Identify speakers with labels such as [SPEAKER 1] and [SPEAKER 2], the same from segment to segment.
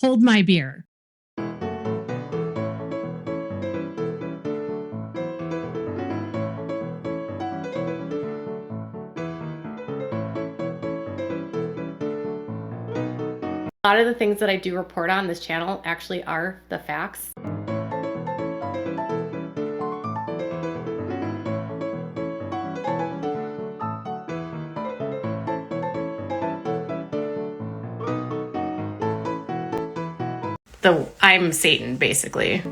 [SPEAKER 1] hold my beer. A lot of the things that I do report on this channel actually are the facts. I'm Satan, basically.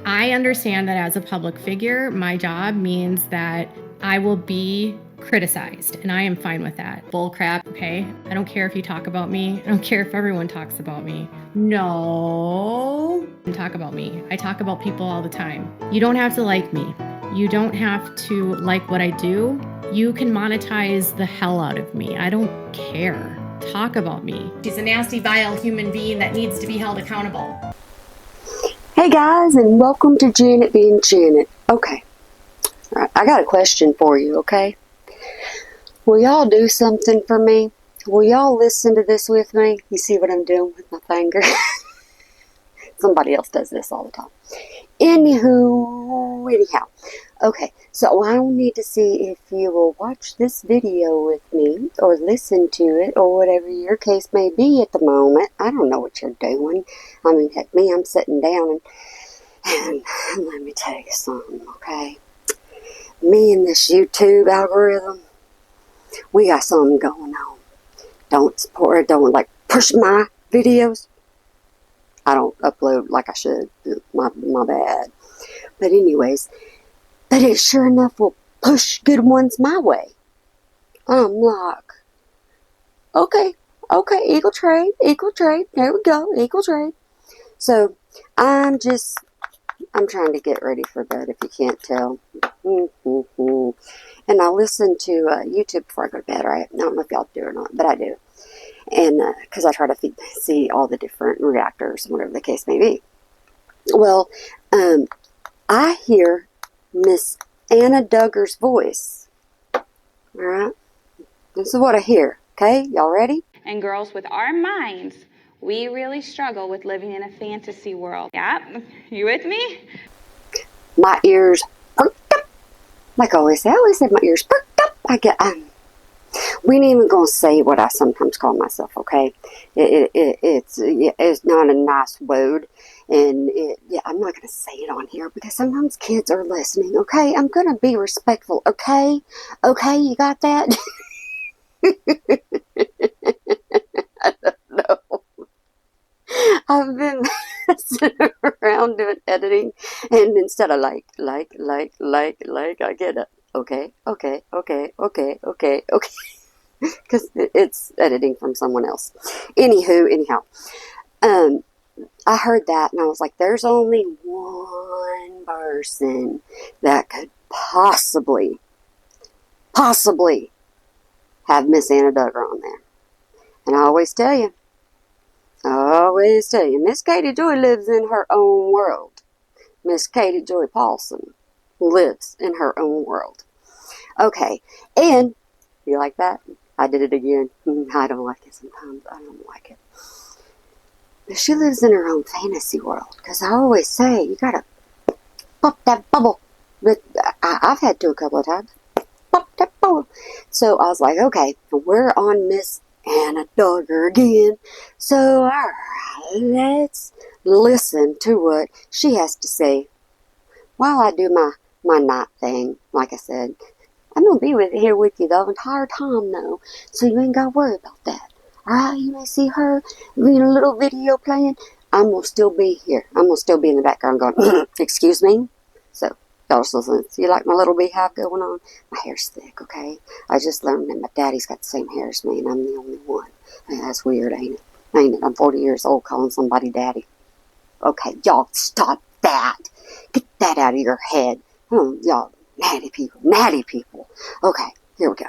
[SPEAKER 1] I understand that as a public figure, my job means that I will be criticized, and I am fine with that. Bull crap, okay? I don't care if you talk about me. I don't care if everyone talks about me. No. Talk about me. I talk about people all the time. You don't have to like me. You don't have to like what I do. You can monetize the hell out of me. I don't care. Talk about me. She's a nasty, vile human being that needs to be held accountable.
[SPEAKER 2] Hey guys, and welcome to Janet being Janet. Okay, alright, I got a question for you, okay? Will y'all do something for me? Will y'all listen to this with me? You see what I'm doing with my finger? Somebody else does this all the time. Anyhow. Okay, so I need to see if you will watch this video with me, or listen to it, or whatever your case may be at the moment. I don't know what you're doing. I mean, heck, me, I'm sitting down and let me tell you something, okay? Me and this YouTube algorithm, we got something going on. Don't support it, don't like push my videos. I don't upload like I should. My bad. But anyways, but it sure enough will push good ones my way. I'm like, okay, equal trade. There we go, equal trade. So, I'm trying to get ready for bed, if you can't tell. And I listen to YouTube before I go to bed, right? I don't know if y'all do or not, but I do. And because I try to see all the different reactors, whatever the case may be. Well, I hear Miss Anna Duggar's voice. Alright? This is what I hear. Okay? Y'all ready?
[SPEAKER 3] And girls, with our minds, we really struggle with living in a fantasy world. Yeah? You with me?
[SPEAKER 2] My ears perked up. Like I always say my ears perked up. We ain't even gonna say what I sometimes call myself, okay? It's not a nice word, and I'm not gonna say it on here because sometimes kids are listening, okay? I'm gonna be respectful, okay? Okay, you got that? I don't know. I've been sitting around doing editing, and instead of like, I get it. Okay. Because it's editing from someone else. Anyhow, I heard that and I was like, there's only one person that could possibly have Miss Anna Duggar on there. And I always tell you, Miss Katie Joy lives in her own world. Miss Katie Joy Paulson lives in her own world. Okay, and you like that? I did it again. I don't like it sometimes. I don't like it. But she lives in her own fantasy world. Because I always say, you gotta pop that bubble. But I've had to a couple of times. Pop that bubble. So I was like, okay, we're on Miss Anna Duggar again. So, alright, let's listen to what she has to say while I do my night thing, like I said. I'm going to be here with you the entire time, though, so you ain't got to worry about that. Alright, you may see her in a little video playing. I'm going to still be here. I'm going to still be in the background going, excuse me? So, y'all just listen. See, like my little beehive going on? My hair's thick, okay? I just learned that my daddy's got the same hair as me, and I'm the only one. Man, that's weird, ain't it? Ain't it? I'm 40 years old calling somebody daddy. Okay, y'all stop that. Get that out of your head. Y'all. Natty people. Okay, here we go.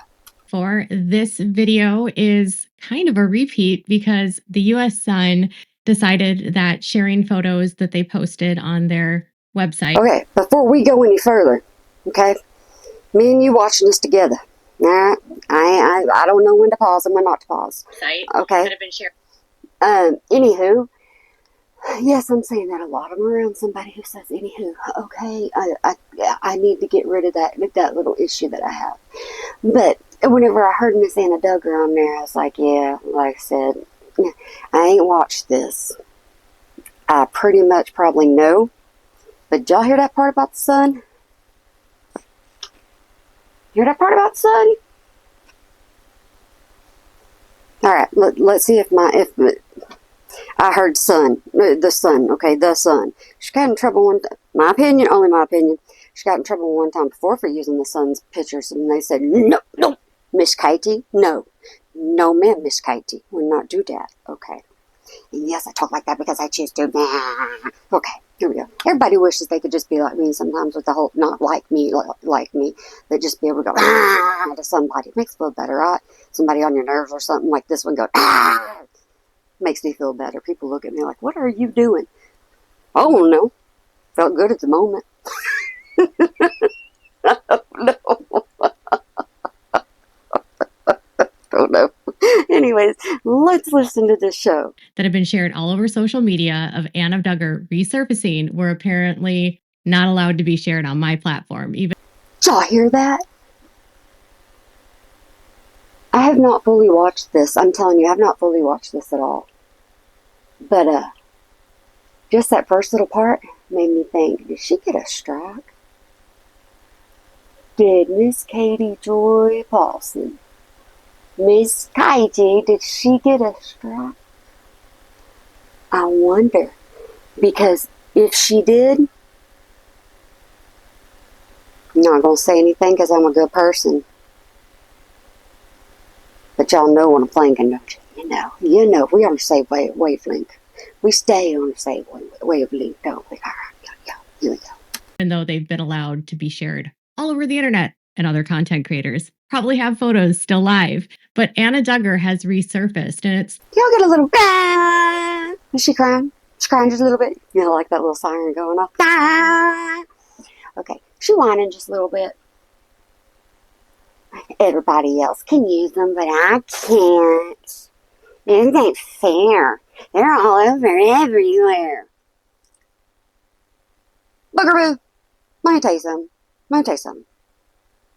[SPEAKER 1] For this video is kind of a repeat because the US Sun decided that sharing photos that they posted on their website.
[SPEAKER 2] Okay, before we go any further, okay, me and you watching this together. All right, I don't know when to pause and when not to pause. Okay.
[SPEAKER 1] That have been shared.
[SPEAKER 2] Anywho, yes, I'm saying that a lot. I'm around somebody who says anywho. Okay, I need to get rid of that little issue that I have. But whenever I heard Miss Anna Duggar on there, I was like, yeah, like I said, I ain't watched this. I pretty much probably know. But did y'all hear that part about the sun? Hear that part about the sun? All right, let's see if I heard sun, the sun. Okay, the sun. She got in trouble one time. My opinion, only my opinion. She got in trouble one time before for using the sun's pictures, and they said, no, Miss Katie, no, ma'am, Miss Katie, will not do that. Okay. And yes, I talk like that because I choose to. Okay, here we go. Everybody wishes they could just be like me sometimes with the whole not like me, but just be able to go to somebody. It makes you feel better, right? Somebody on your nerves or something like this one go makes me feel better. People look at me like, what are you doing? I don't know. Felt good at the moment. No. Don't know. Anyways, let's listen to this show.
[SPEAKER 1] That have been shared all over social media of Anna Duggar resurfacing were apparently not allowed to be shared on my platform. Even
[SPEAKER 2] Did y'all hear that? I have not fully watched this. I'm telling you, I have not fully watched this at all. But just that first little part made me think, did she get a strike? Did Miss Katie Joy Paulson, Miss Katie, did she get a strike? I wonder. Because if she did, I'm not going to say anything because I'm a good person. But y'all know what I'm thinking, don't you? You know, we on the same wavelength. We stay on the same wavelength, don't we? All right, yeah, here we go.
[SPEAKER 1] even though they've been allowed to be shared all over the internet, and other content creators probably have photos still live. But Anna Duggar has resurfaced, and it's...
[SPEAKER 2] Y'all get a little... Ah! Is she crying? She's crying just a little bit. You know, like that little siren going off. Ah! Okay, she whining just a little bit. Everybody else can use them, but I can't. It ain't fair. They're all over everywhere. Buggeroo. Let me tell you something.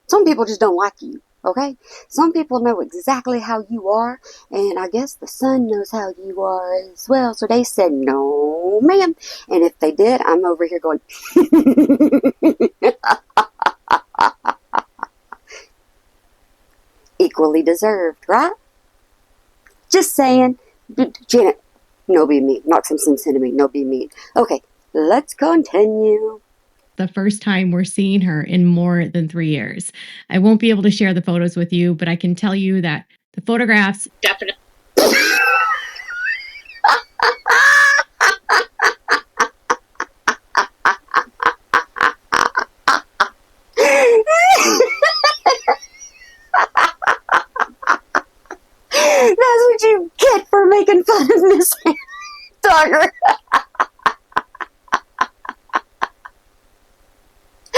[SPEAKER 2] Some people just don't like you, okay? Some people know exactly how you are, and I guess the sun knows how you are as well. So they said, no, ma'am. And if they did, I'm over here going, equally deserved, right? Just saying. Janet, no be mean. Knock some sense into me. No be mean. Okay, let's continue.
[SPEAKER 1] The first time we're seeing her in more than 3 years. I won't be able to share the photos with you, but I can tell you that the photographs definitely...
[SPEAKER 2] That's what you get for making fun of Miss Duggar.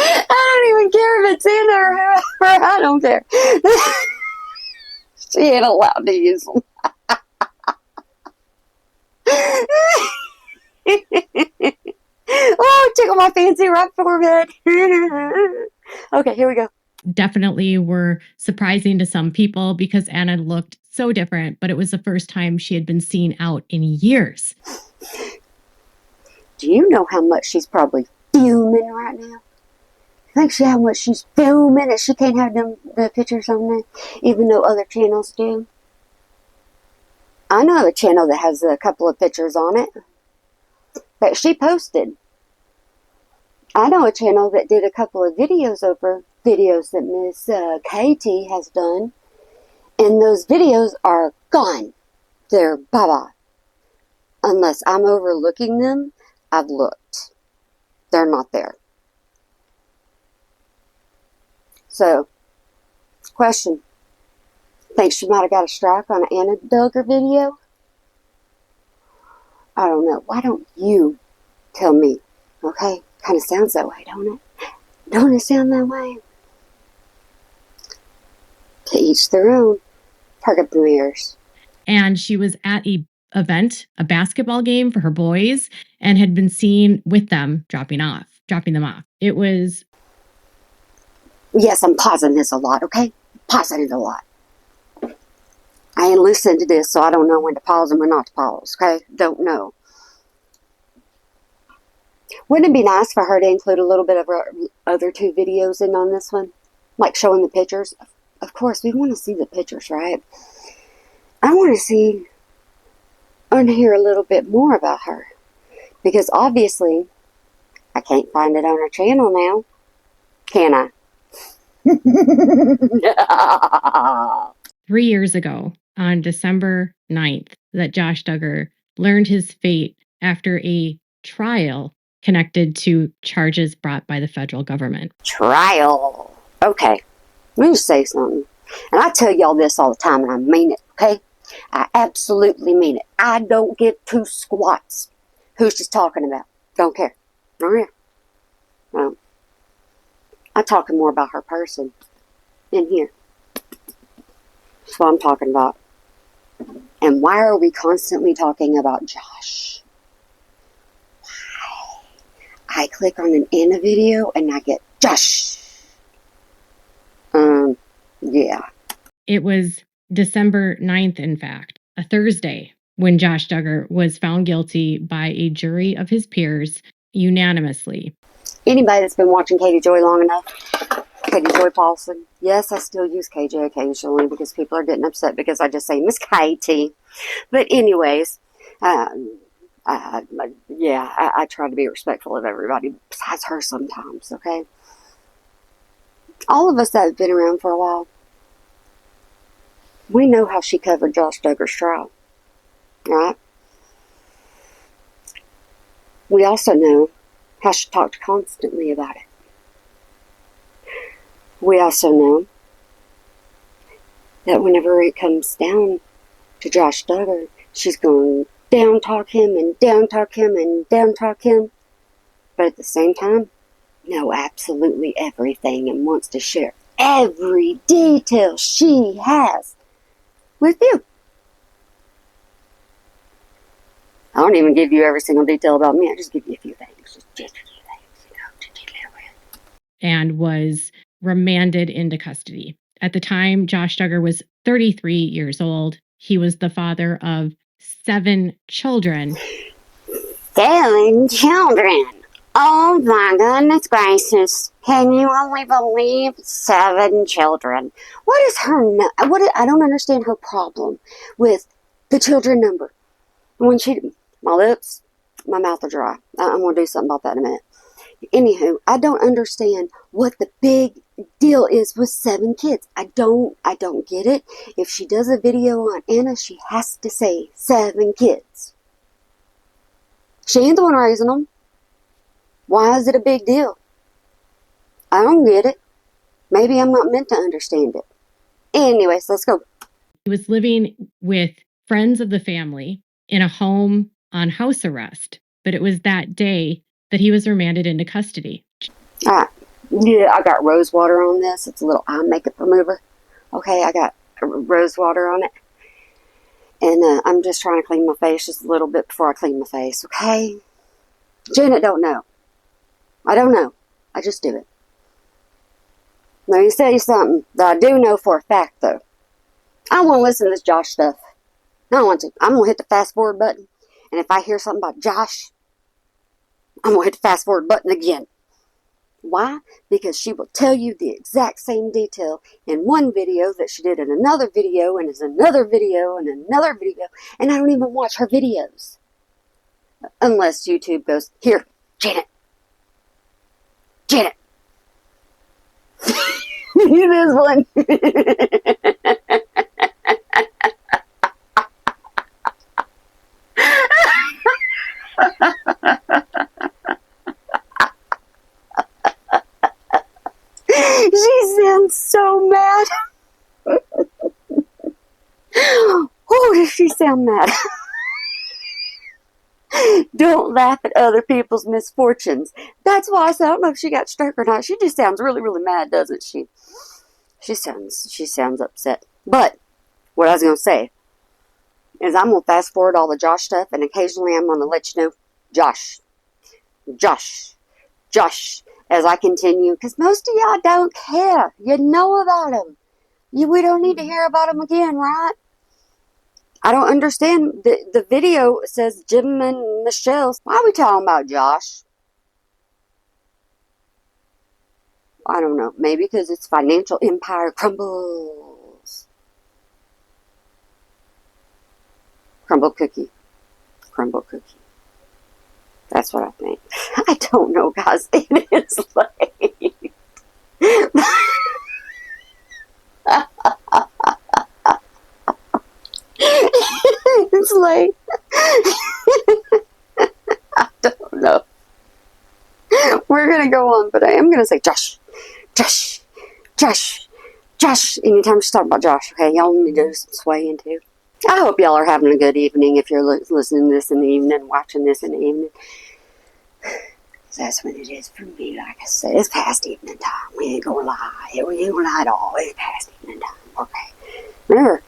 [SPEAKER 2] I don't even care if it's in or whoever. I don't care. She ain't allowed to use them. Oh, tickle my fancy right forehead. Okay, here we go.
[SPEAKER 1] Definitely were surprising to some people because Anna looked so different, but it was the first time she had been seen out in years.
[SPEAKER 2] Do you know how much she's probably fuming right now? Think she how much she's fuming that she can't have the pictures on there, even though other channels do? I know a channel that has a couple of pictures on it that she posted. I know a channel that did a couple of videos over videos that Miss Katie has done, and those videos are gone. They're bye-bye. Unless I'm overlooking them, I've looked. They're not there. So, question. Think she might have got a strike on an Anna Duggar video? I don't know. Why don't you tell me, okay? Kind of sounds that way, don't it? Don't it sound that way? To each their own. Perk up the ears.
[SPEAKER 1] And she was at a event, a basketball game for her boys, and had been seen with them dropping them off. It was...
[SPEAKER 2] Yes, I'm pausing this a lot, okay? Pausing it a lot. I ain't listened to this, so I don't know when to pause and when not to pause, okay? Don't know. Wouldn't it be nice for her to include a little bit of her other two videos in on this one? Like showing the pictures? Of course, we want to see the pictures, right? I want to see and hear a little bit more about her. Because obviously, I can't find it on her channel now. Can I?
[SPEAKER 1] 3 years ago, on December 9th, that Josh Duggar learned his fate after a trial connected to charges brought by the federal government.
[SPEAKER 2] Trial. Okay. Let me just say something. And I tell y'all this all the time, and I mean it, okay? I absolutely mean it. I don't give two squats who she's talking about. Don't care. Oh, yeah. Well, I'm talking more about her person in here. That's what I'm talking about. And why are we constantly talking about Josh? Why? I click on an in a video and I get Josh. Yeah.
[SPEAKER 1] It was December 9th, in fact, a Thursday, when Josh Duggar was found guilty by a jury of his peers unanimously.
[SPEAKER 2] Anybody that's been watching Katie Joy long enough, Katie Joy Paulson. Yes, I still use KJ occasionally because people are getting upset because I just say Miss Katie. But anyways, I try to be respectful of everybody besides her sometimes, okay? All of us that have been around for a while, we know how she covered Josh Duggar's trial, right? We also know how she talked constantly about it. We also know that whenever it comes down to Josh Duggar, she's going to down talk him and down talk him and down talk him. But at the same time, know absolutely everything and wants to share every detail she has with you. I don't even give you every single detail about me. I just give you a few things. Just a few things, to deal with.
[SPEAKER 1] And was remanded into custody. At the time, Josh Duggar was 33 years old. He was the father of 7 children.
[SPEAKER 2] 7 children! Oh my goodness gracious. Can you only believe 7 children? What is her... I don't understand her problem with the children number. When my lips, my mouth are dry. I'm going to do something about that in a minute. Anywho, I don't understand what the big deal is with 7 kids. I don't get it. If she does a video on Anna, she has to say 7 kids. She ain't the one raising them. Why is it a big deal? I don't get it. Maybe I'm not meant to understand it. Anyways, let's go.
[SPEAKER 1] He was living with friends of the family in a home on house arrest, but it was that day that he was remanded into custody.
[SPEAKER 2] Alright. Yeah, I got rose water on this. It's a little eye makeup remover. Okay, I got rose water on it. And I'm just trying to clean my face just a little bit before I clean my face, okay? Janet don't know. I don't know. I just do it. Let me tell you something that I do know for a fact, though. I don't want to listen to this Josh stuff. I don't want to. I'm going to hit the fast forward button. And if I hear something about Josh, I'm going to hit the fast forward button again. Why? Because she will tell you the exact same detail in one video that she did in another video and is another video and another video. And I don't even watch her videos. Unless YouTube goes, here, Janet. Janet. This one. She sounds so mad. Oh, does she sound mad? Don't laugh at other people's misfortunes. That's why I said, I don't know if she got struck or not. She just sounds really, really mad, doesn't she? She sounds upset. But what I was going to say is I'm going to fast forward all the Josh stuff, and occasionally I'm going to let you know, Josh, as I continue, because most of y'all don't care. You know about them. We don't need to hear about them again, right? I don't understand. The video says Jim and Michelle. Why are we talking about Josh? I don't know. Maybe because its financial empire crumbles. Crumble cookie. That's what I think. I don't know, guys. It is late. It's late. I don't know. We're going to go on, but I am going to say Josh. Anytime she's talking about Josh, okay? Y'all need to do some swaying too. I hope y'all are having a good evening if you're listening to this in the evening, watching this in the evening. That's when it is for me. Like I said, it's past evening time. We ain't gonna lie. We ain't gonna lie at all. It's past evening time. Okay. Remember,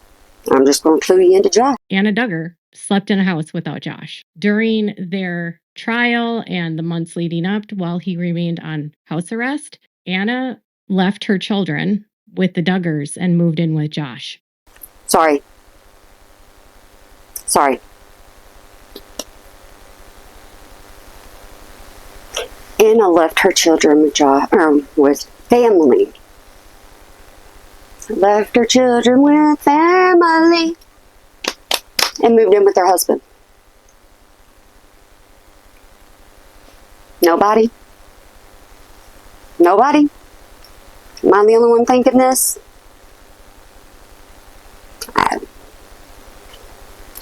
[SPEAKER 2] I'm just gonna clue you into Josh.
[SPEAKER 1] Anna Duggar slept in a house without Josh. During their trial and the months leading up while he remained on house arrest, Anna left her children with the Duggars and moved in with Josh.
[SPEAKER 2] Sorry. Anna left her children with family. Left her children with family and moved in with her husband. Nobody? Am I the only one thinking this?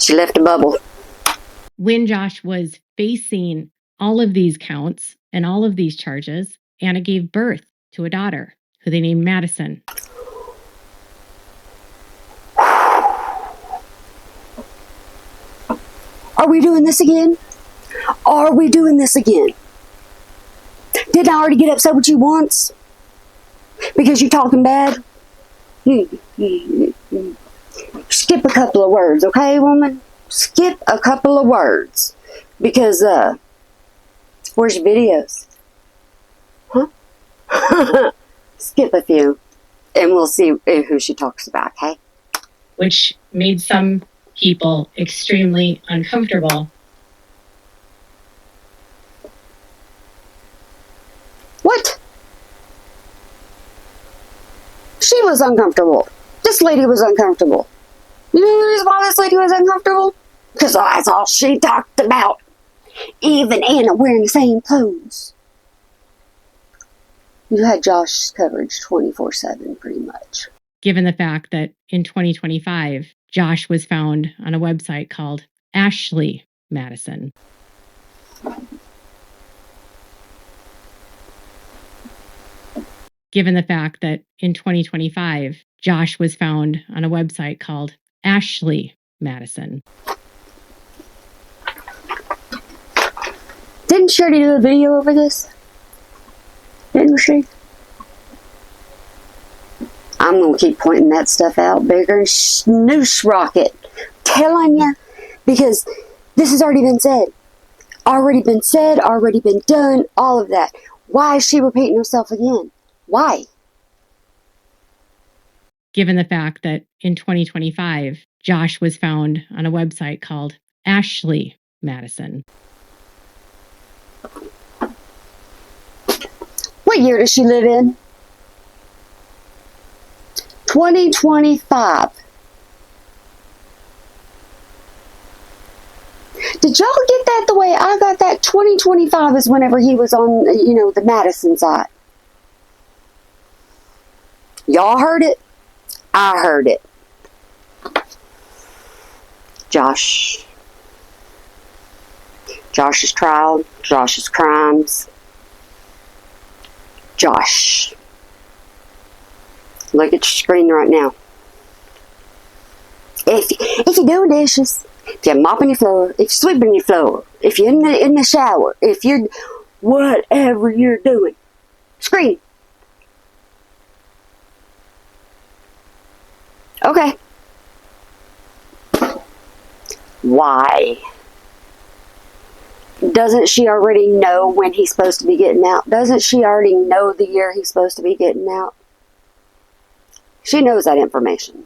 [SPEAKER 2] She left a bubble.
[SPEAKER 1] When Josh was facing all of these counts and all of these charges, Anna gave birth to a daughter who they named Madison.
[SPEAKER 2] Are we doing this again? Didn't I already get upset with you once? Because you're talking bad? Skip a couple of words, okay, woman? Skip a couple of words. Because, where's your videos? Huh? Skip a few. And we'll see who she talks about, okay?
[SPEAKER 1] Which made some people extremely uncomfortable.
[SPEAKER 2] What? She was uncomfortable. This lady was uncomfortable. You know the reason why this lady was uncomfortable? Because that's all she talked about. Even Anna wearing the same clothes. You had Josh's coverage 24/7 pretty much.
[SPEAKER 1] Given the fact that in 2025, Josh was found on a website called Ashley Madison. Given the fact that in 2025, Josh was found on a website called Ashley Madison.
[SPEAKER 2] Didn't she already do a video over this? Didn't she? I'm going to keep pointing that stuff out bigger and snooze rocket. Telling you. Because this has already been said. Already been done, all of that. Why is she repeating herself again? Why?
[SPEAKER 1] Given the fact that in 2025, Josh was found on a website called Ashley Madison.
[SPEAKER 2] What year does she live in? 2025. Did y'all get that the way I got that? 2025 is whenever he was on, the Madison side. Y'all heard it? I heard it. Josh's trial, Josh's crimes. Josh. Look at your screen right now. If you're doing dishes, If you're mopping your floor, if you're sweeping your floor, if you're in the shower, if you're whatever you're doing, scream. Okay. Why? Doesn't she already know when he's supposed to be getting out? Doesn't she already know the year he's supposed to be getting out? She knows that information.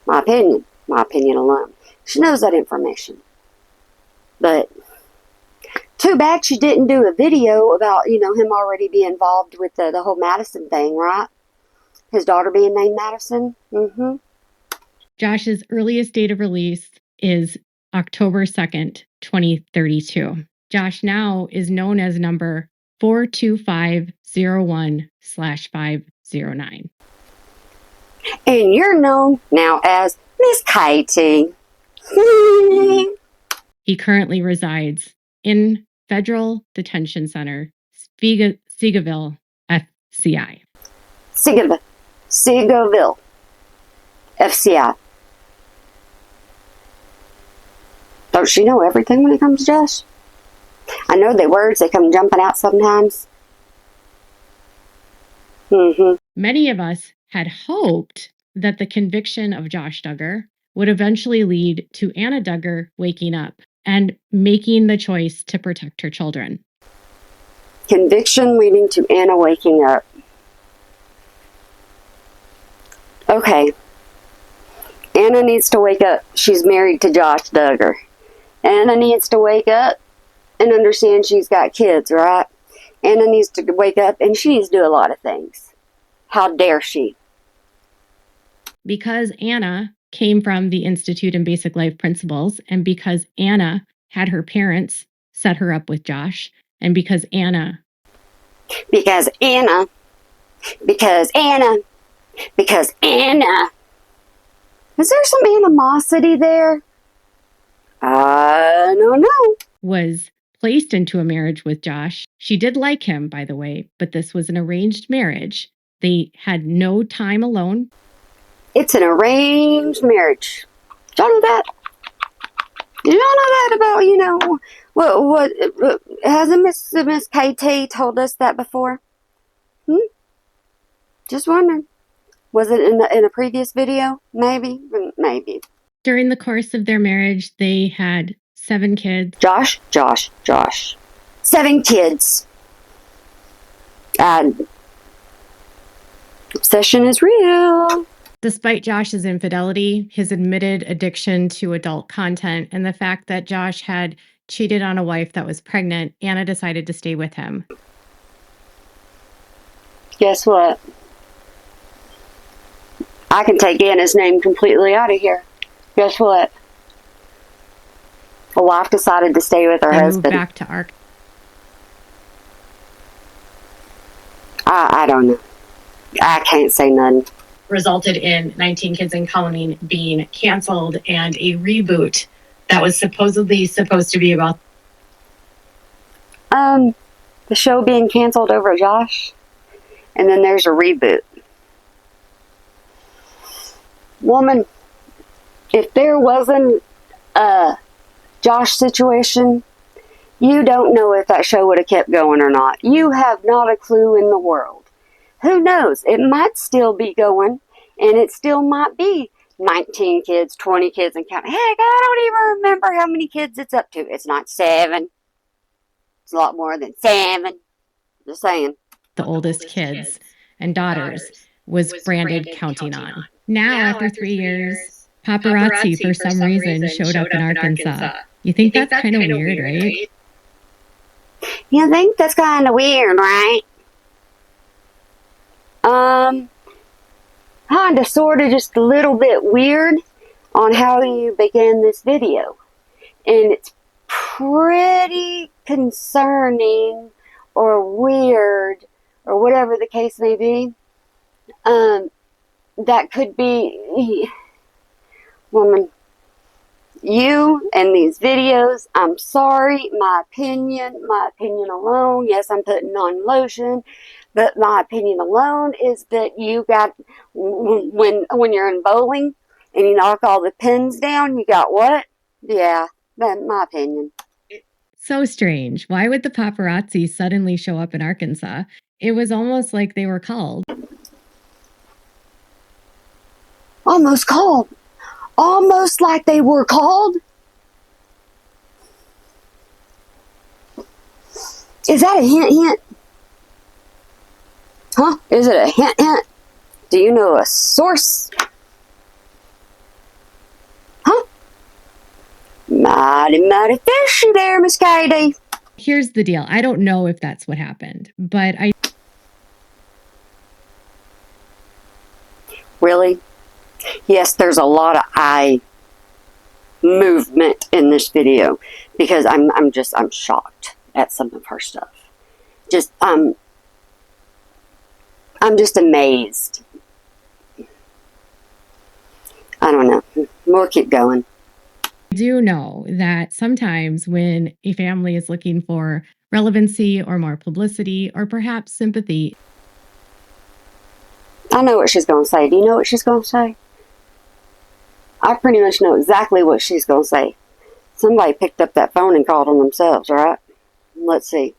[SPEAKER 2] My opinion alone. She knows that information. But too bad she didn't do a video about, him already being involved with the whole Madison thing, right? His daughter being named Madison. Mm-hmm.
[SPEAKER 1] Josh's earliest date of release is October 2nd, 2032. Josh now is known as number 42501/509.
[SPEAKER 2] And you're known now as Miss Katie.
[SPEAKER 1] He currently resides in Federal Detention Center, Seagoville, FCI.
[SPEAKER 2] Seagoville, FCI. Don't she know everything when it comes to Josh? I know the words, they come jumping out sometimes. Mm-hmm.
[SPEAKER 1] Many of us had hoped that the conviction of Josh Duggar would eventually lead to Anna Duggar waking up and making the choice to protect her children.
[SPEAKER 2] Conviction leading to Anna waking up. Okay. Anna needs to wake up. She's married to Josh Duggar. Anna needs to wake up and understand she's got kids, right? Anna needs to wake up and she needs to do a lot of things. How dare she?
[SPEAKER 1] Because Anna came from the Institute in Basic Life Principles, and because Anna had her parents set her up with Josh, and because Anna.
[SPEAKER 2] Because Anna. Is there some animosity there? I don't know.
[SPEAKER 1] Was placed into a marriage with Josh. She did like him, by the way, but this was an arranged marriage. They had no time alone.
[SPEAKER 2] It's an arranged marriage. Did y'all know that? Did y'all know that about, what hasn't Miss KT told us that before? Just wondering. Was it in a previous video? Maybe.
[SPEAKER 1] During the course of their marriage, they had 7 kids.
[SPEAKER 2] Josh. 7 kids. Obsession is real.
[SPEAKER 1] Despite Josh's infidelity, his admitted addiction to adult content, and the fact that Josh had cheated on a wife that was pregnant, Anna decided to stay with him.
[SPEAKER 2] Guess what? I can take Anna's name completely out of here. Guess what? A wife decided to stay with her husband.
[SPEAKER 1] Moved back to Ark.
[SPEAKER 2] I don't know. I can't say nothing.
[SPEAKER 1] Resulted in 19 Kids and Counting being canceled and a reboot that was supposedly supposed to be about
[SPEAKER 2] the show being canceled over Josh, and then there's a reboot. Woman, if there wasn't a Josh situation, you don't know if that show would have kept going or not. You have not a clue in the world. Who knows? It might still be going, and it still might be 19 kids, 20 kids, and counting. Heck, I don't even remember how many kids it's up to. It's not 7. It's a lot more than 7. Just saying.
[SPEAKER 1] The oldest kids and daughters was branded Counting On. Now, after 3 years, Paparazzi, for some reason, showed up in Arkansas. You think that's kind of weird, right?
[SPEAKER 2] You think that's kind of weird, right? Kinda, sorta, just a little bit weird on how you began this video. And it's pretty concerning or weird or whatever the case may be. That could be, woman, you and these videos, I'm sorry, my opinion alone, yes, I'm putting on lotion, but my opinion alone is that you got, when you're in bowling and you knock all the pins down, you got what? Yeah, that's my opinion.
[SPEAKER 1] So strange. Why would the paparazzi suddenly show up in Arkansas? It was almost like they were called.
[SPEAKER 2] Almost called. Almost like they were called. Is that a hint hint? Huh? Is it a hint hint? Do you know a source? Huh? Mighty fishy there, Miss Katie.
[SPEAKER 1] Here's the deal. I don't know if that's what happened, but I
[SPEAKER 2] Really? Yes, there's a lot of eye movement in this video because I'm shocked at some of her stuff. I'm just amazed. I don't know. We'll keep going.
[SPEAKER 1] do know that sometimes when a family is looking for relevancy or more publicity or perhaps sympathy,
[SPEAKER 2] I know what she's going to say. Do you know what she's going to say? I pretty much know exactly what she's going to say. Somebody picked up that phone and called on themselves, right? Let's see.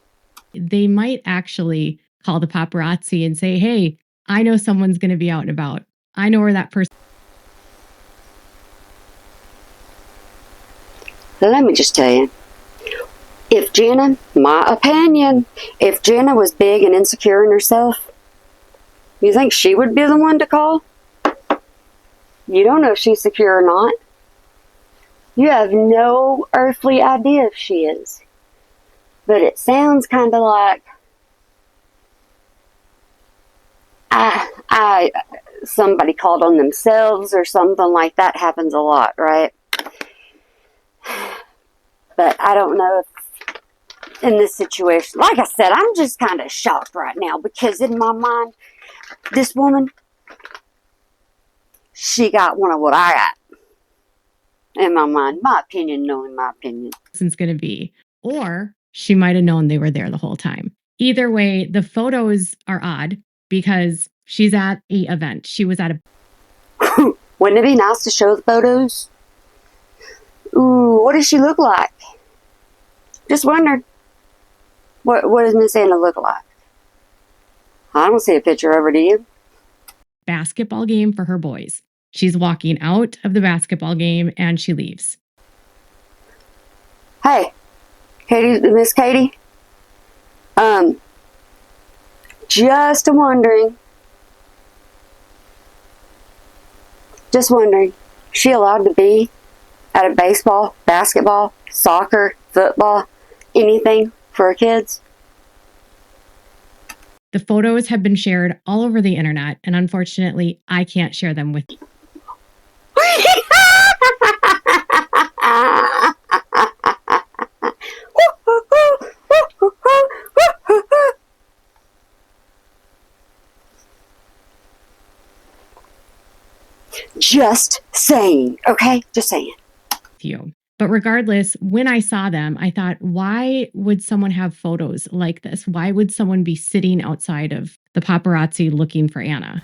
[SPEAKER 1] they might actually call the paparazzi and say, hey, I know someone's going to be out and about. I know where that person.
[SPEAKER 2] Let me just tell you. If Jenna, my opinion, if Jenna was big and insecure in herself, you think she would be the one to call? You don't know if she's secure or not. You have no earthly idea if she is. But it sounds kind of like somebody called on themselves or something like that happens a lot, right? But I don't know if in this situation, like I said, I'm just kind of shocked right now because in my mind, this woman, she got one of what I got. In my mind, my opinion, knowing my opinion.
[SPEAKER 1] Person's going to be, or she might have known they were there the whole time. Either way, the photos are odd because she's at a event. She was at a
[SPEAKER 2] Wouldn't it be nice to show the photos? Ooh, what does she look like? Just wondered. What does Miss Anna look like? I don't see a picture of her, do you?
[SPEAKER 1] basketball game for her boys. She's walking out of the basketball game and she leaves.
[SPEAKER 2] Hey, Miss Katie. Just wondering. Just wondering. Is she allowed to be at a baseball, basketball, soccer, football, anything for her kids?
[SPEAKER 1] The photos have been shared all over the internet, and unfortunately, I can't share them with you.
[SPEAKER 2] Just saying, okay? Just saying.
[SPEAKER 1] But regardless, when I saw them, I thought, why would someone have photos like this? Why would someone be sitting outside of the paparazzi looking for Anna?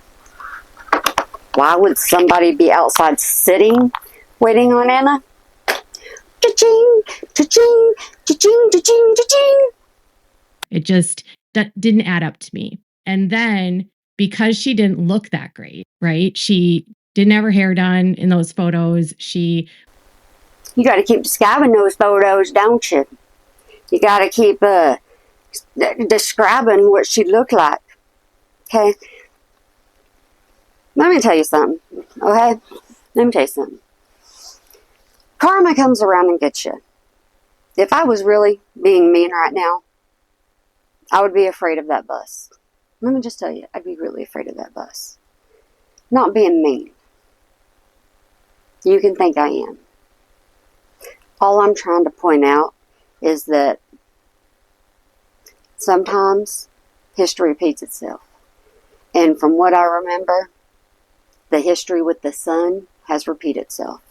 [SPEAKER 2] Why would somebody be outside sitting, waiting on Anna? Cha-ching, cha-ching, cha-ching, cha-ching, cha-ching.
[SPEAKER 1] It just didn't add up to me. And then because she didn't look that great, right? She didn't have her hair done in those photos.
[SPEAKER 2] You got to keep describing those photos, don't you? You got to keep describing what she looked like. Okay? Let me tell you something. Okay? Let me tell you something. Karma comes around and gets you. If I was really being mean right now, I would be afraid of that bus. Let me just tell you, I'd be really afraid of that bus. Not being mean. You can think I am. All I'm trying to point out is that sometimes history repeats itself. And from what I remember, the history with the sun has repeated itself.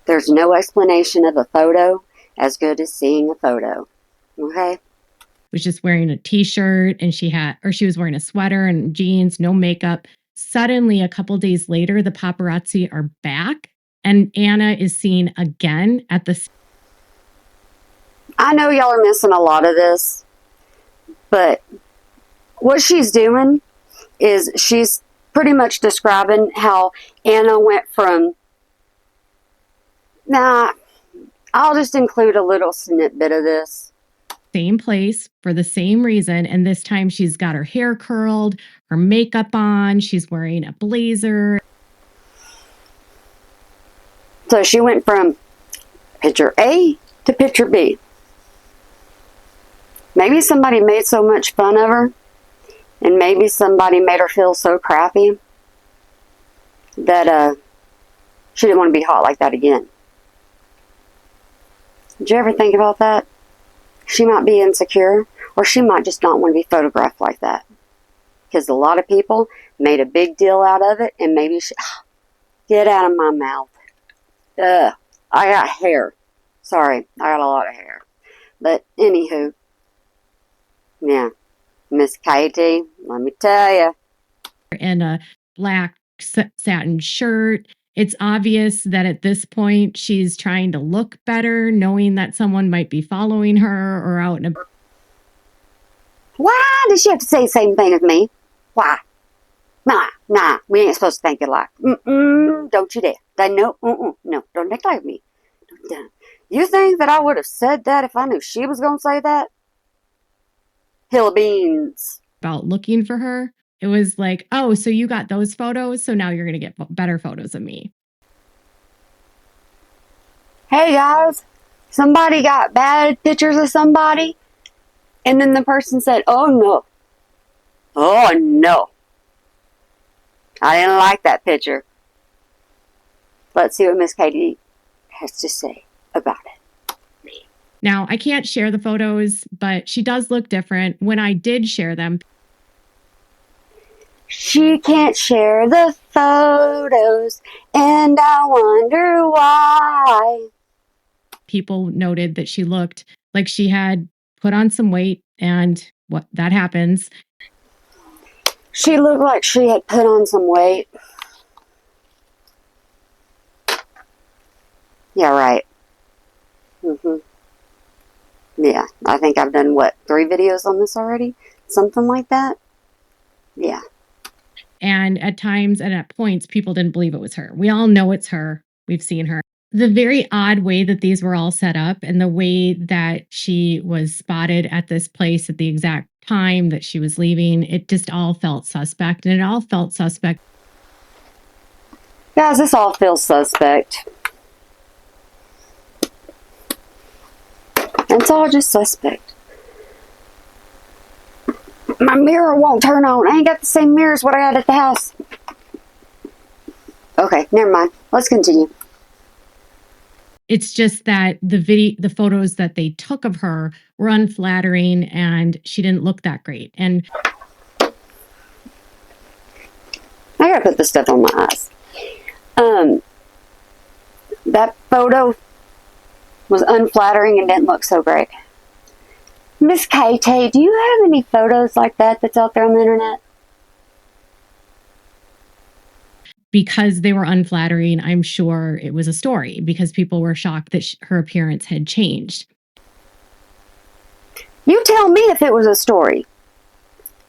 [SPEAKER 2] There's no explanation of a photo as good as seeing a photo. Okay?
[SPEAKER 1] Was just wearing a t-shirt and she was wearing a sweater and jeans, no makeup. Suddenly, a couple days later, the paparazzi are back And Anna is seen again at the...
[SPEAKER 2] I know y'all are missing a lot of this, but what she's doing is she's pretty much describing how Anna went from... Nah, I'll just include a little snippet of this.
[SPEAKER 1] Same place for the same reason. And this time she's got her hair curled, her makeup on, she's wearing a blazer.
[SPEAKER 2] So she went from picture A to picture B. Maybe somebody made so much fun of her, and maybe somebody made her feel so crappy that she didn't want to be hot like that again. Did you ever think about that? She might be insecure, or she might just not want to be photographed like that. Because a lot of people made a big deal out of it, and maybe she... Get out of my mouth. Ugh. I got hair. Sorry, I got a lot of hair. But anywho, yeah, Miss Katie, let me tell you.
[SPEAKER 1] And a black satin shirt. It's obvious that at this point she's trying to look better, knowing that someone might be following her or out in a...
[SPEAKER 2] Why does she have to say the same thing as me? Why? Nah, we ain't supposed to think alike. Don't you dare. No, don't think like me. You think that I would have said that if I knew she was going to say that? Hill of beans.
[SPEAKER 1] About looking for her. It was like, oh, so you got those photos, so now you're going to get better photos of me.
[SPEAKER 2] Hey guys, somebody got bad pictures of somebody, and then the person said, oh no, I didn't like that picture. Let's see what Miss Katie has to say about it.
[SPEAKER 1] Now, I can't share the photos, but she does look different. When I did share them,
[SPEAKER 2] she can't share the photos, and I wonder why.
[SPEAKER 1] People noted that she looked like she had put on some weight, and what that happens.
[SPEAKER 2] She looked like she had put on some weight. Yeah, right. Yeah, I think I've done, 3 videos on this already? Something like that? Yeah.
[SPEAKER 1] And at times and at points, people didn't believe it was her. We all know it's her. We've seen her. The very odd way that these were all set up and the way that she was spotted at this place at the exact time that she was leaving, it just all felt suspect. And it all felt suspect.
[SPEAKER 2] Guys, this all feels suspect. It's all just suspect. My mirror won't turn on. I ain't got the same mirror as what I had at the house. Okay, never mind. Let's continue.
[SPEAKER 1] It's just that the photos that they took of her were unflattering and she didn't look that great. And
[SPEAKER 2] I gotta put this stuff on my eyes. That photo was unflattering and didn't look so great. Miss Katie, do you have any photos like that that's out there on the internet?
[SPEAKER 1] because they were unflattering, I'm sure it was a story because people were shocked that her appearance had changed.
[SPEAKER 2] You tell me if it was a story.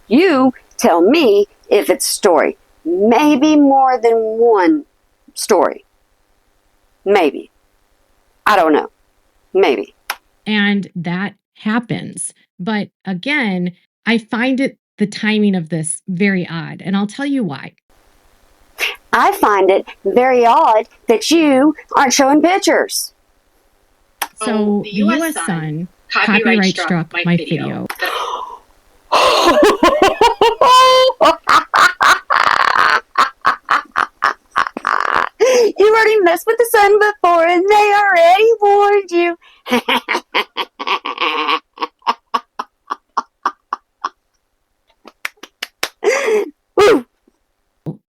[SPEAKER 2] You tell me if it's a story. Maybe more than one story. Maybe. I don't know. Maybe.
[SPEAKER 1] And that happens. But again, I find the timing of this very odd. And I'll tell you why.
[SPEAKER 2] I find it very odd that you aren't showing pictures.
[SPEAKER 1] So the U.S. Sun copyright struck my video.
[SPEAKER 2] You already messed with the sun before and they already warned you.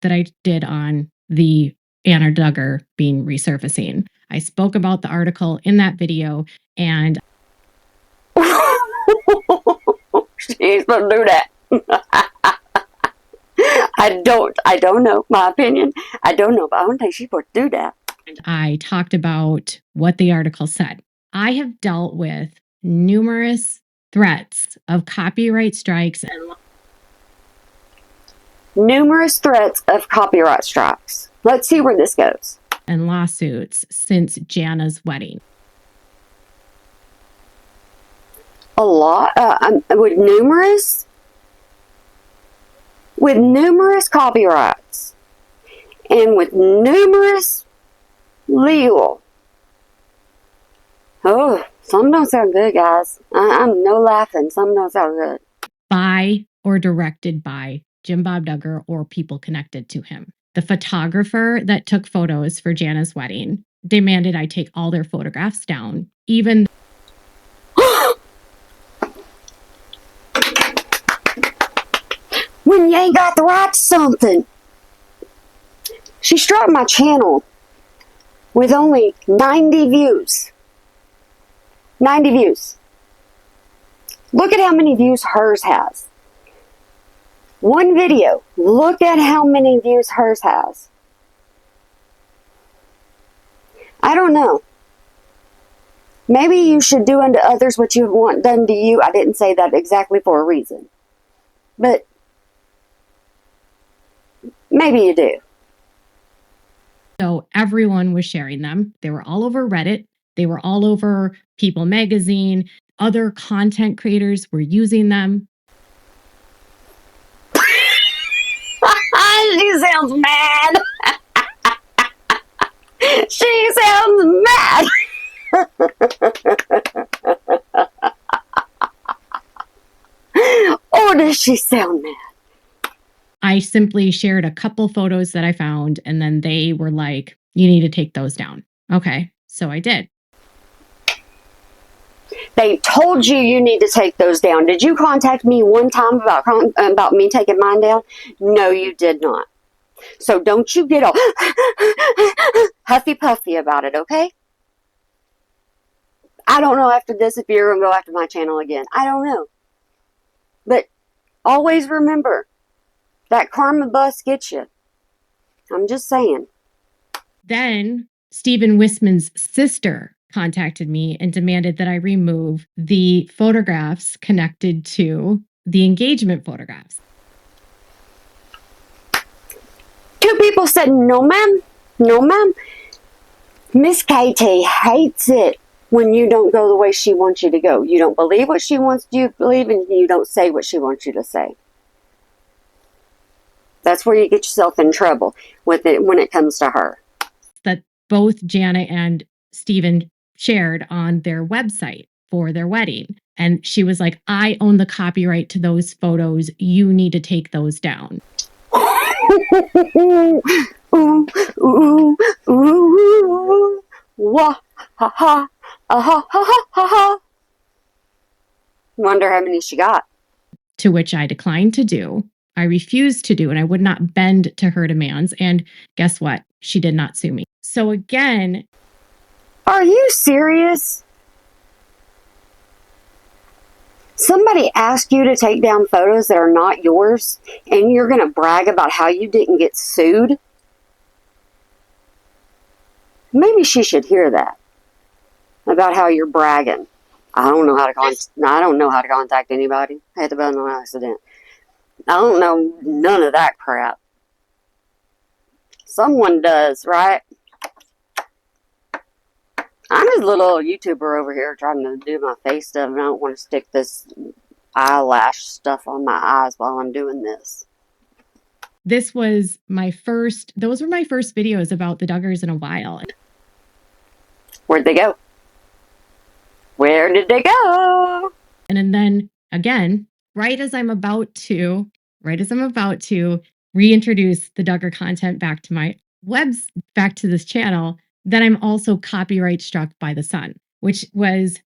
[SPEAKER 1] That I did on the Anna Duggar being resurfacing. I spoke about the article in that video and
[SPEAKER 2] She ain't supposed to do that. I don't know. My opinion, I don't know, but I don't think she's supposed to do that.
[SPEAKER 1] I talked about what the article said. I have dealt with numerous threats of copyright strikes
[SPEAKER 2] Numerous threats of copyright strikes. Let's see where this goes.
[SPEAKER 1] and lawsuits since Jana's wedding.
[SPEAKER 2] A lot. With numerous copyrights and with numerous legal. Oh, some don't sound good, guys. I'm no laughing. Some don't sound good.
[SPEAKER 1] By or directed by Jim Bob Duggar or people connected to him. The photographer that took photos for Jana's wedding demanded I take all their photographs down, even
[SPEAKER 2] when you ain't got the right to something. She struck my channel with only 90 views. 90 views. Look at how many views hers has. One video. Look at how many views hers has. I don't know. Maybe you should do unto others what you want done to you. I didn't say that exactly for a reason. But maybe you do.
[SPEAKER 1] so everyone was sharing them. They were all over Reddit. They were all over People Magazine. Other content creators were using them.
[SPEAKER 2] She sounds mad. She sounds mad. Or does she sound mad?
[SPEAKER 1] I simply shared a couple photos that I found, and then they were like, you need to take those down. Okay, so I did.
[SPEAKER 2] They told you need to take those down. Did you contact me one time about me taking mine down? No, you did not. So don't you get all huffy puffy about it, okay? I don't know after this if you're going to go after my channel again. I don't know. But always remember, that karma bus gets you. I'm just saying.
[SPEAKER 1] Then Stephen Wisman's sister contacted me and demanded that I remove the photographs connected to the engagement photographs.
[SPEAKER 2] 2 people said, no ma'am, no ma'am. Miss Katie hates it when you don't go the way she wants you to go. You don't believe what she wants you to believe, and you don't say what she wants you to say. That's where you get yourself in trouble with it when it comes to her.
[SPEAKER 1] That both Jana and Stephen shared on their website for their wedding. And she was like, I own the copyright to those photos. You need to take those down.
[SPEAKER 2] Ooh, ooh, ooh, wah, ha, ha, ha, ha, ha. Wonder how many she got.
[SPEAKER 1] To which I declined to do. I refused to do, and I would not bend to her demands. And guess what? She did not sue me. So again,
[SPEAKER 2] are you serious? Somebody asked you to take down photos that are not yours, and you're going to brag about how you didn't get sued? Maybe she should hear that. About how you're bragging. I don't know how to contact anybody. I hit the button on accident. I don't know none of that crap. Someone does, right? I'm just a little YouTuber over here trying to do my face stuff, and I don't want to stick this eyelash stuff on my eyes while I'm doing this.
[SPEAKER 1] those were my first videos about the Duggars in a while.
[SPEAKER 2] Where'd they go? Where did they go?
[SPEAKER 1] And then again, right as I'm about to reintroduce the Duggar content back to this channel, then I'm also copyright struck by the Sun, which was.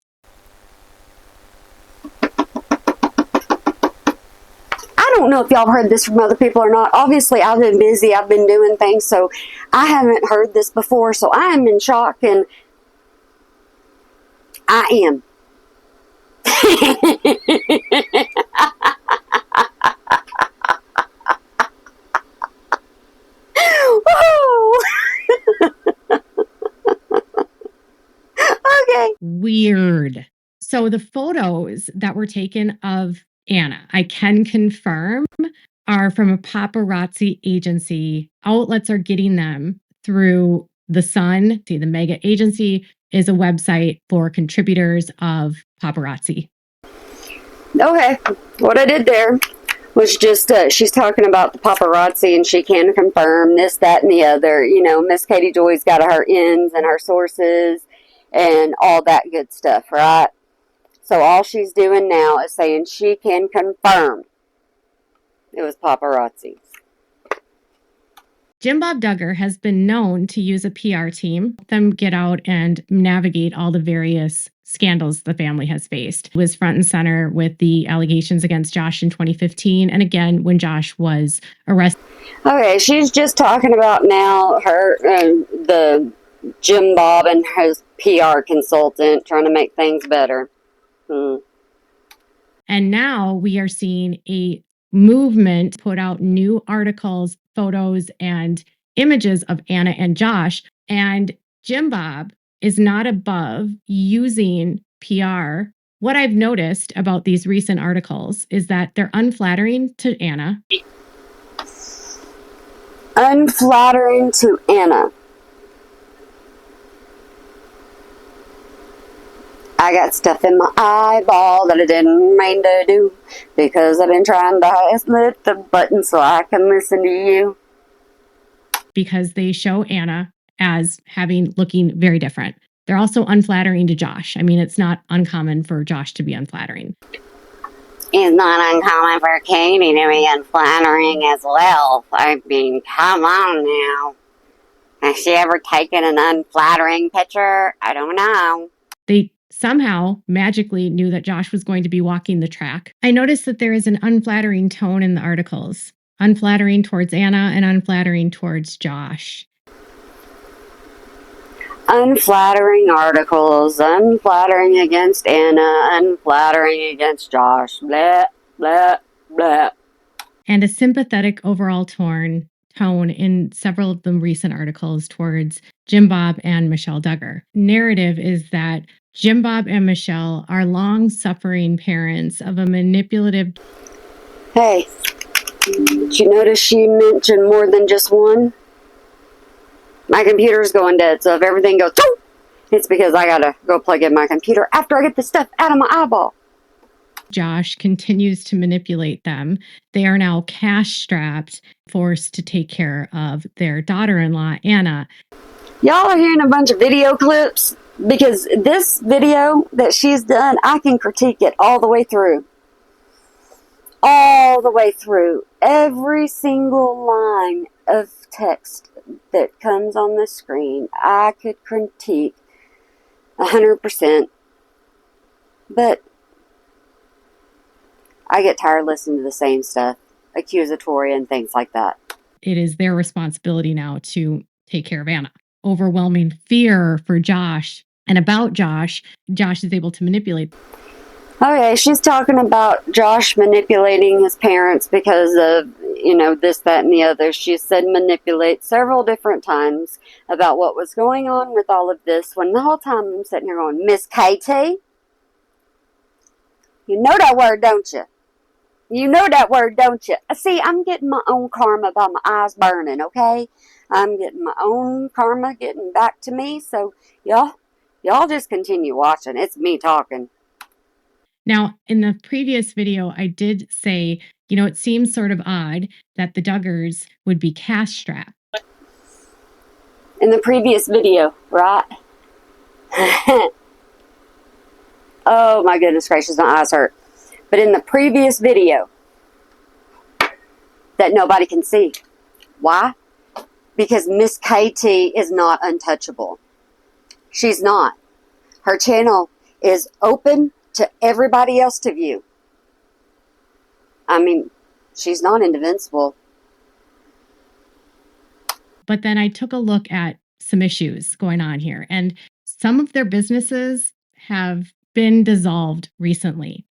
[SPEAKER 2] I don't know if y'all heard this from other people or not. Obviously, I've been busy. I've been doing things, so I haven't heard this before. So I am in shock, and I am.
[SPEAKER 1] weird. So the photos that were taken of Anna, I can confirm, are from a paparazzi agency. Outlets are getting them through The Sun. See, the mega agency is a website for contributors of paparazzi.
[SPEAKER 2] Okay, what I did there was just, she's talking about the paparazzi and she can confirm this, that, and the other. You know, Miss Katie Joy's got her ins and her sources and all that good stuff, right? So all she's doing now is saying she can confirm it was paparazzi.
[SPEAKER 1] Jim Bob Duggar has been known to use a PR team, them get out and navigate all the various scandals the family has faced. He was front and center with the allegations against Josh in 2015, and again when Josh was arrested.
[SPEAKER 2] Okay, she's just talking about now her the Jim Bob and his PR consultant trying to make things better.
[SPEAKER 1] And now we are seeing a movement put out new articles, photos, and images of Anna and Josh. And Jim Bob is not above using PR. What I've noticed about these recent articles is that they're unflattering to Anna.
[SPEAKER 2] Unflattering to Anna. I got stuff in my eyeball that I didn't mean to do because I've been trying to hit the button so I can listen to you.
[SPEAKER 1] Because they show Anna as looking very different. They're also unflattering to Josh. I mean, it's not uncommon for Josh to be unflattering.
[SPEAKER 2] It's not uncommon for Katie to be unflattering as well. I mean, come on now. Has she ever taken an unflattering picture? I don't know.
[SPEAKER 1] They somehow magically knew that Josh was going to be walking the track. I noticed that there is an unflattering tone in the articles. Unflattering towards Anna and unflattering towards Josh.
[SPEAKER 2] Unflattering articles, unflattering against Anna, unflattering against Josh, blah, blah, blah.
[SPEAKER 1] And a sympathetic overall tone in several of the recent articles towards Jim Bob and Michelle Duggar. Narrative is that Jim Bob and Michelle are long-suffering parents of a manipulative...
[SPEAKER 2] Hey, did you notice she mentioned more than just one? My computer's going dead, so if everything goes, it's because I gotta go plug in my computer after I get the stuff out of my eyeball.
[SPEAKER 1] Josh continues to manipulate them. They are now cash-strapped, forced to take care of their daughter-in-law, Anna.
[SPEAKER 2] Y'all are hearing a bunch of video clips because this video that she's done, I can critique it all the way through. All the way through. Every single line of text that comes on the screen, I could critique 100%. But I get tired listening to the same stuff, accusatory and things like that.
[SPEAKER 1] It is their responsibility now to take care of Anna. Overwhelming fear for Josh and about Josh. Josh is able to manipulate.
[SPEAKER 2] Okay, she's talking about Josh manipulating his parents because of, this, that, and the other. She said manipulate several different times about what was going on with all of this, when the whole time I'm sitting here going, Miss Katie, you know that word, don't you? You know that word, don't you? See, I'm getting my own karma by my eyes burning, okay? I'm getting my own karma getting back to me, so y'all just continue watching. It's me talking.
[SPEAKER 1] Now, in the previous video, I did say, it seems sort of odd that the Duggars would be cash-strapped.
[SPEAKER 2] In the previous video, right? Oh my goodness gracious, my eyes hurt. But in the previous video that nobody can see. Why? Because Miss Katie is not untouchable. She's not. Her channel is open to everybody else to view. I mean, she's not invincible.
[SPEAKER 1] But then I took a look at some issues going on here, and some of their businesses have been dissolved recently.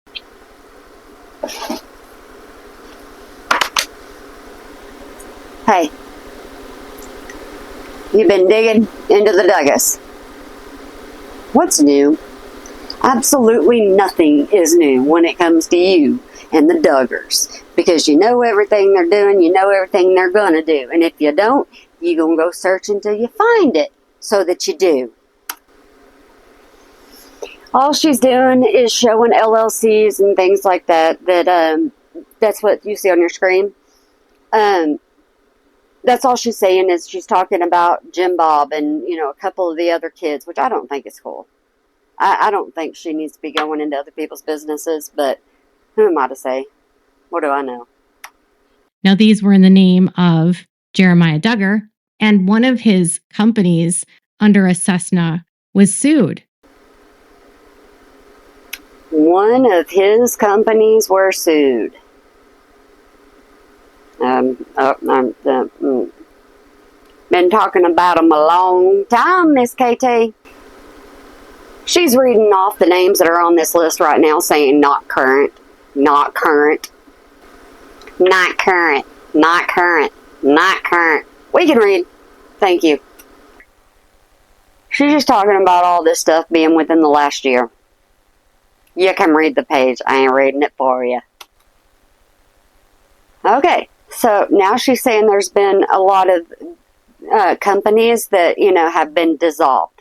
[SPEAKER 2] Hey, you've been digging into the Duggars. What's new? Absolutely nothing is new when it comes to you and the Duggars, because you know everything they're doing, you know everything they're gonna do, and if you don't, you're gonna go search until you find it so that you do. All she's doing is showing LLCs and things like that. That's what you see on your screen. That's all she's saying is she's talking about Jim Bob and a couple of the other kids, which I don't think is cool. I don't think she needs to be going into other people's businesses, but who am I to say? What do I know?
[SPEAKER 1] Now, these were in the name of Jeremiah Duggar, and one of his companies under a Cessna was sued.
[SPEAKER 2] One of his companies were sued. Been talking about them a long time, Miss KT. She's reading off the names that are on this list right now, saying not current, not current, not current, not current, not current. We can read. Thank you. She's just talking about all this stuff being within the last year. You can read the page. I ain't reading it for you. Okay, so now she's saying there's been a lot of companies that, have been dissolved.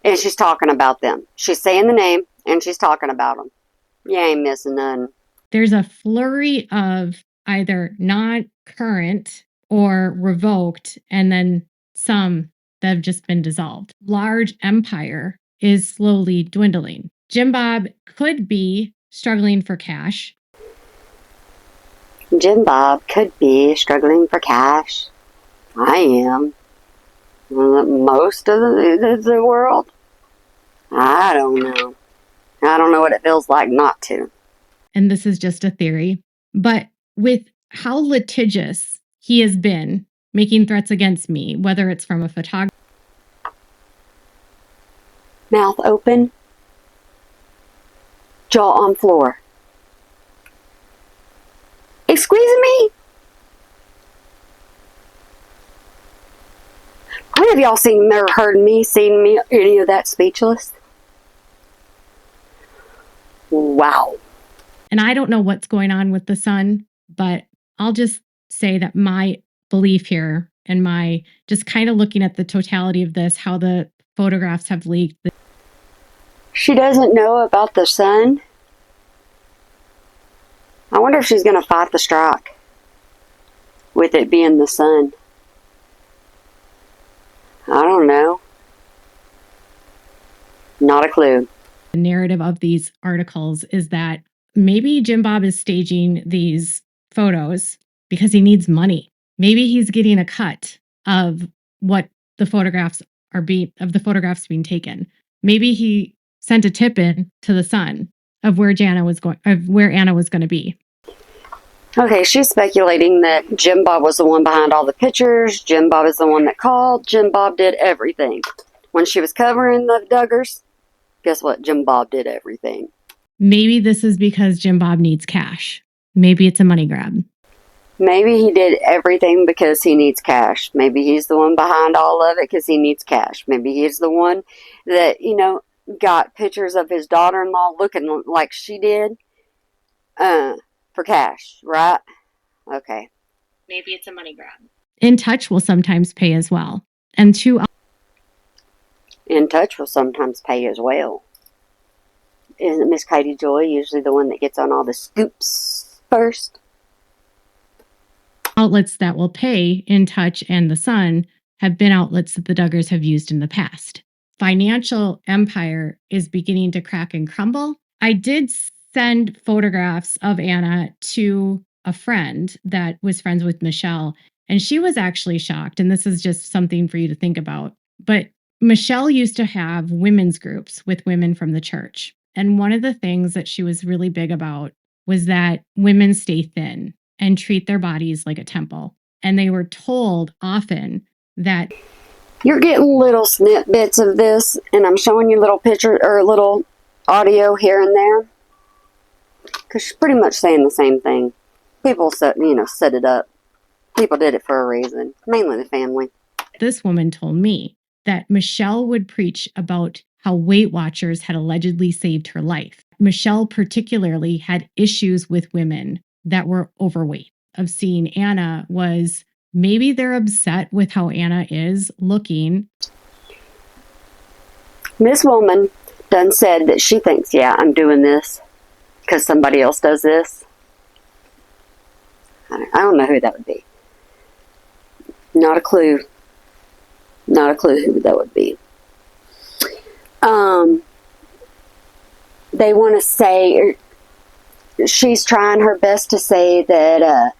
[SPEAKER 2] And she's talking about them. She's saying the name, and she's talking about them. You ain't missing none.
[SPEAKER 1] There's a flurry of either not current or revoked, and then some that have just been dissolved. Large empire is slowly dwindling. Jim Bob could be struggling for cash.
[SPEAKER 2] Jim Bob could be struggling for cash. I am. Most of the world. I don't know. I don't know what it feels like not to.
[SPEAKER 1] And this is just a theory, but with how litigious he has been making threats against me, whether it's from a photographer.
[SPEAKER 2] Mouth open. Jaw on floor. Excuse me? When have y'all seen or heard me, seen me, any of that speechless? Wow.
[SPEAKER 1] And I don't know what's going on with the son, but I'll just say that my belief here and my just kind of looking at the totality of this, how the photographs have leaked.
[SPEAKER 2] She doesn't know about the son? I wonder if she's going to fight the strike with it being the son. I don't know. Not a clue.
[SPEAKER 1] The narrative of these articles is that maybe Jim Bob is staging these photos because he needs money. Maybe he's getting a cut of what the photographs being taken. Maybe he sent a tip in to the son of where Anna was going to be.
[SPEAKER 2] Okay, she's speculating that Jim Bob was the one behind all the pictures. Jim Bob is the one that called. Jim Bob did everything. When she was covering the Duggars, guess what? Jim Bob did everything.
[SPEAKER 1] Maybe this is because Jim Bob needs cash. Maybe it's a money grab.
[SPEAKER 2] Maybe he did everything because he needs cash. Maybe he's the one behind all of it because he needs cash. Maybe he's the one that, got pictures of his daughter-in-law looking like she did for cash, right? Okay.
[SPEAKER 1] Maybe it's a money grab. In Touch will sometimes pay as well. And
[SPEAKER 2] In Touch will sometimes pay as well. Isn't Miss Katie Joy usually the one that gets on all the scoops first?
[SPEAKER 1] Outlets that will pay In Touch and The Sun have been outlets that the Duggars have used in the past. Financial empire is beginning to crack and crumble. I did send photographs of Anna to a friend that was friends with Michelle, and she was actually shocked. And this is just something for you to think about. But Michelle used to have women's groups with women from the church. And one of the things that she was really big about was that women stay thin and treat their bodies like a temple. And they were told often that
[SPEAKER 2] you're getting little snippets of this, and I'm showing you little picture or little audio here and there, because she's pretty much saying the same thing. People set it up. People did it for a reason, mainly the family.
[SPEAKER 1] This woman told me that Michelle would preach about how Weight Watchers had allegedly saved her life. Michelle particularly had issues with women that were overweight. Of seeing Anna was maybe they're upset with how Anna is looking.
[SPEAKER 2] Miss Woman done said that she thinks, yeah, I'm doing this because somebody else does this. I don't know who that would be. Not a clue. Not a clue who that would be. They want to say, she's trying her best to say that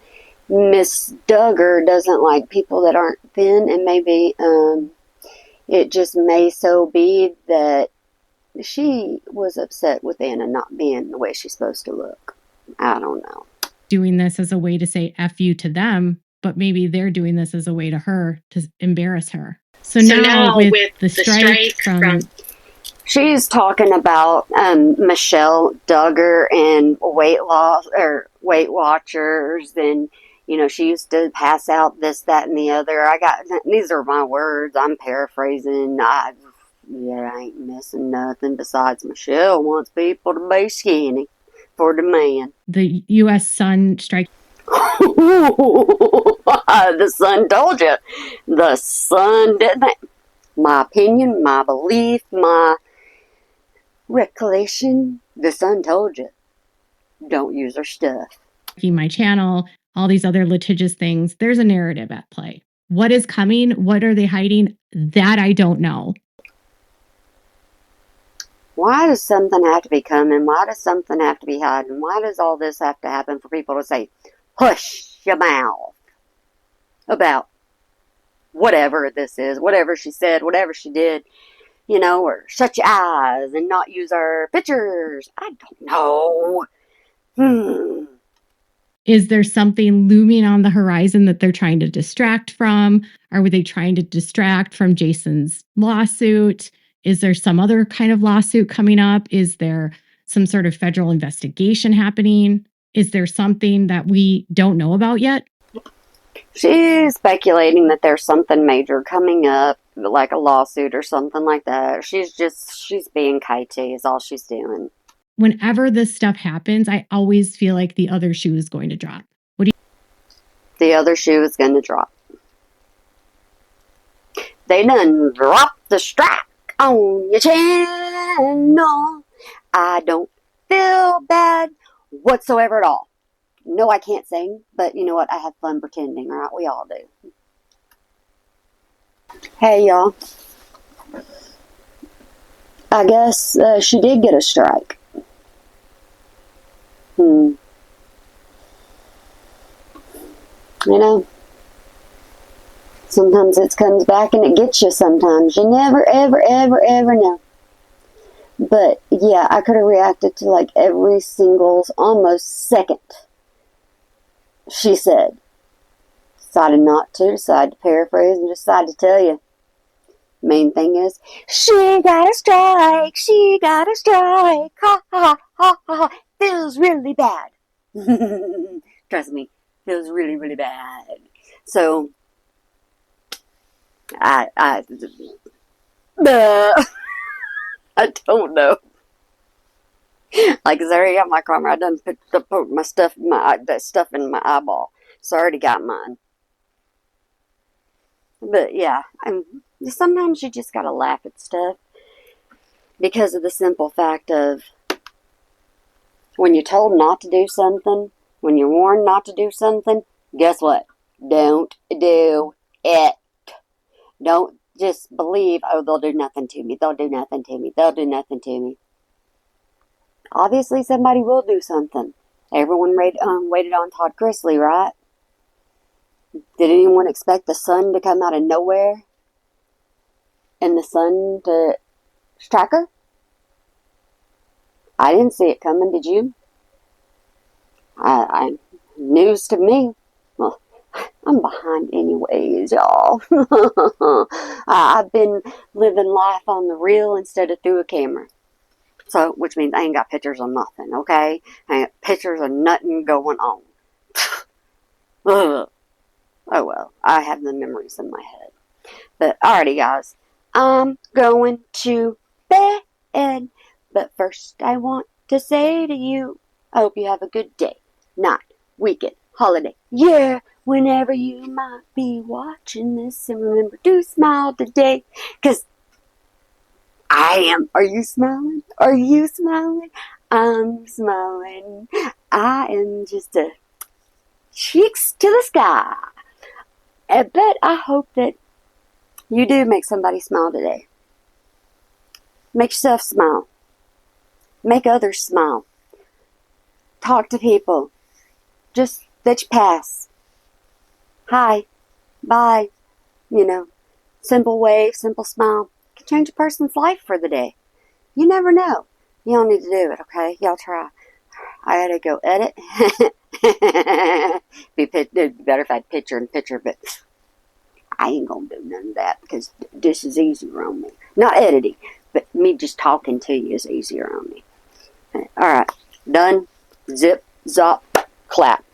[SPEAKER 2] Miss Duggar doesn't like people that aren't thin, and maybe it just may so be that she was upset with Anna not being the way she's supposed to look. I don't know.
[SPEAKER 1] Doing this as a way to say F you to them, but maybe they're doing this as a way to her to embarrass her. So now with the strike from...
[SPEAKER 2] She's talking about Michelle Duggar and weight loss or Weight Watchers, and she used to pass out this, that, and the other. These are my words. I'm paraphrasing. I ain't missing nothing. Besides, Michelle wants people to be skinny for demand.
[SPEAKER 1] The U.S. Sun strike.
[SPEAKER 2] The Sun told you. The Sun didn't. My opinion, my belief, my recollection, the Sun told you. Don't use her stuff.
[SPEAKER 1] My channel, all these other litigious things. There's a narrative at play. What is coming? What are they hiding? That I don't know.
[SPEAKER 2] Why does something have to be coming? Why does something have to be hiding? Why does all this have to happen for people to say, hush your mouth about whatever this is, whatever she said, whatever she did, or shut your eyes and not use our pictures? I don't know.
[SPEAKER 1] Is there something looming on the horizon that they're trying to distract from? Or were they trying to distract from Jason's lawsuit? Is there some other kind of lawsuit coming up? Is there some sort of federal investigation happening? Is there something that we don't know about yet?
[SPEAKER 2] She's speculating that there's something major coming up, like a lawsuit or something like that. She's being kitey is all she's doing.
[SPEAKER 1] Whenever this stuff happens, I always feel like the other shoe is going to drop.
[SPEAKER 2] The other shoe is going to drop. They done dropped the strike on your channel. I don't feel bad whatsoever at all. No, I can't sing, but you know what? I have fun pretending, right? We all do. Hey, y'all. I guess she did get a strike. Sometimes it comes back and it gets you sometimes. You never, ever, ever, ever know. But, yeah, I could have reacted to like every single, almost second she said. Decided not to, decided to paraphrase, and decided to tell you. Main thing is, she got a strike, she got a strike, ha ha ha ha ha, feels really bad. Trust me, feels really, really bad. So, I don't know. Like, there, got my camera. I done put my stuff, that stuff in my eyeball. So I already got mine. But yeah, sometimes you just gotta laugh at stuff because of the simple fact of when you're told not to do something, when you're warned not to do something, guess what? Don't do it. Don't just believe, oh, they'll do nothing to me. They'll do nothing to me. They'll do nothing to me. Obviously, somebody will do something. Everyone waited on Todd Chrisley, right? Did anyone expect the sun to come out of nowhere? And the sun to strike her? I didn't see it coming, did you? News to me. Well, I'm behind anyways, y'all. I've been living life on the reel instead of through a camera. So, which means I ain't got pictures of nothing, okay? I ain't got pictures of nothing going on. Oh well, I have the memories in my head. But, alrighty guys, I'm going to bed. But first I want to say to you, I hope you have a good day, night, weekend, holiday, yeah, whenever you might be watching this. And remember to smile today, 'cause I am. Are you smiling? Are you smiling? I'm smiling. I am just a cheeks to the sky. But I hope that you do make somebody smile today. Make yourself smile. Make others smile. Talk to people. Just that you pass. Hi. Bye. Simple wave, simple smile can change a person's life for the day. You never know. You don't need to do it, okay? Y'all try. I gotta go edit. Be better if I had picture in picture, but I ain't gonna do none of that because this is easier on me. Not editing, but me just talking to you is easier on me. Alright, done. Zip, zop, clap.